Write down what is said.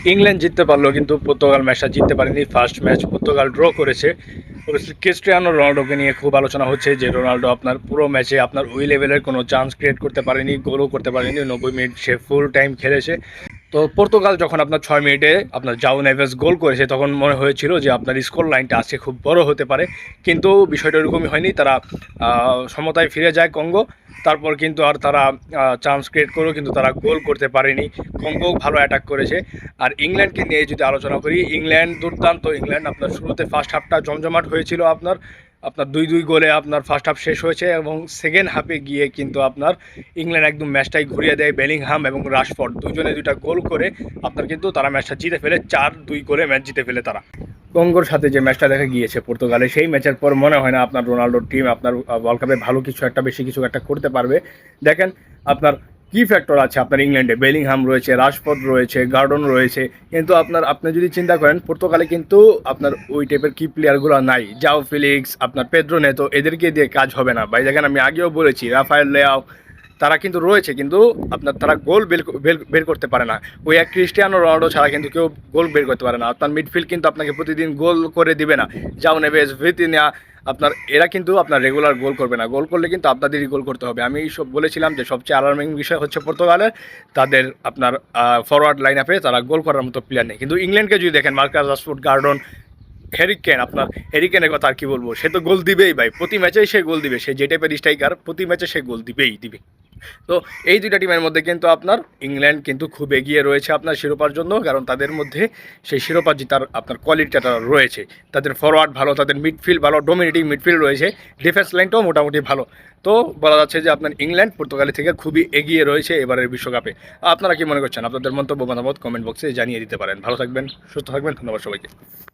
England জিততে পারলো কিন্তু পর্তুগাল ম্যাচটা জিততে পারেনি। ফার্স্ট ম্যাচ পর্তুগাল ড্র করেছে। ক্রিস্টিয়ানো রোনাল্ডোকে নিয়ে খুব আলোচনা হচ্ছে যে রোনাল্ডো আপনার পুরো ম্যাচে আপনার ওই লেভেলের কোনো চান্স ক্রিয়েট করতে পারেনি, গোলও করতে পারেনি। 90 মিনিট সে ফুল টাইম খেলেছে। তো পর্তুগাল যখন আপনার 6 মিনিটে আপনার জাউ নেভেস গোল করেছে তখন মনে হয়েছিল যে আপনার স্কোর লাইনটা আজকে খুব বড় হতে পারে, কিন্তু বিষয়টা এরকমই হয়নি। তারা সমতায় ফিরে যায় কঙ্গো। তারপর কিন্তু আর তারা চান্স ক্রিয়েট করেও কিন্তু তারা গোল করতে পারেনি। কঙ্গো ভালো অ্যাটাক করেছে। আর ইংল্যান্ডকে নিয়ে যদি আলোচনা করি, ইংল্যান্ড দুর্দান্ত। ইংল্যান্ড আপনার শুরুতে ফার্স্ট হাফটা জমজমাট হয়েছিল, আপনার আপনার 2-2 গোলে আপনার ফার্স্ট হাফ শেষ হয়েছে এবং সেকেন্ড হাফে গিয়ে কিন্তু আপনার ইংল্যান্ড একদম ম্যাচটাই ঘুরিয়ে দেয়। বেলিংহাম এবং রাশফোর্ড দুজনে দুইটা গোল করে আপনার কিন্তু তারা ম্যাচটা জিতে ফেলে, 4-2 গোলে ম্যাচ জিতে ফেলে তারা। কঙ্গোর সাথে যে ম্যাচটা দেখা গিয়েছে পর্তুগালে, সেই ম্যাচের পর মনে হয় না আপনার রোনাল্ডোর টিম আপনার ওয়ার্ল্ড কাপে ভালো কিছু একটা, বেশি কিছু একটা করতে পারবে। দেখেন আপনার কি ফ্যাক্টর আছে আপনার ইংল্যান্ডে, বেলিংহাম রয়েছে, রাশফোর্ড রয়েছে, গার্ডন রয়েছে, কিন্তু আপনি যদি চিন্তা করেন পর্তুগালে কিন্তু আপনার ওই টাইপের কি প্লেয়ারগুলো নাই। জাও ফিলিক্স, আপনার পেদ্রো নেতো, এদেরকে দিয়ে কাজ হবে না ভাই। দেখেন আমি আগেও বলেছি রাফায়েল লেয়াও, তারা কিন্তু রয়েছে কিন্তু আপনার তারা গোল বের করতে পারে না। ওই এক ক্রিস্টিয়ানো রোনাল্ডো ছাড়া কিন্তু কেউ গোল বের করতে পারে না। আপনার মিডফিল্ড কিন্তু আপনাকে প্রতিদিন গোল করে দিবে না। জাও নেভেস, ভিতিনিয়া, আপনার এরা কিন্তু আপনার রেগুলার গোল করবে না। গোল করলে কিন্তু আপনাদেরই গোল করতে হবে। আমি সব বলেছিলাম যে সবচেয়ে অ্যালার্মিং বিষয় হচ্ছে পর্তুগালের তাদের আপনার ফরওয়ার্ড লাইন আপে তারা গোল করার মতো প্লেয়ার নেই। কিন্তু ইংল্যান্ডকে যদি দেখেন, মার্কাস রাশফোর্ড, গার্ডন, হ্যারিকেন, আপনার হ্যারিকেনের কথা আর কি বলবো, সে তো গোল দিবেই ভাই, প্রতি ম্যাচেই সে গোল দিবে। সে যে টাইপের স্ট্রাইকার, প্রতি ম্যাচে সে গোল দিবেই দিবে। তো এই দুইটা টিমের মধ্যে কিন্তু আপনার ইংল্যান্ড কিন্তু খুব এগিয়ে রয়েছে আপনার শিরোপার জন্য, কারণ তাদের মধ্যে সেই শিরোপা জেতার আপনার কোয়ালিটিটা রয়েছে। তাদের ফরওয়ার্ড ভালো, তাদের মিডফিল্ড ভালো, ডোমিনেটিং মিডফিল্ড রয়েছে, ডিফেন্স লাইনটাও মোটামুটি ভালো। তো বলা যাচ্ছে যে আপনার ইংল্যান্ড পর্তুগালের থেকে খুবই এগিয়ে রয়েছে এবারের বিশ্বকাপে। আপনারা কি মনে করছেন? আপনাদের মন্তব্য মতামত কমেন্ট বক্সে জানিয়ে দিতে পারেন। ভালো থাকবেন, সুস্থ থাকবেন, ধন্যবাদ সবাইকে।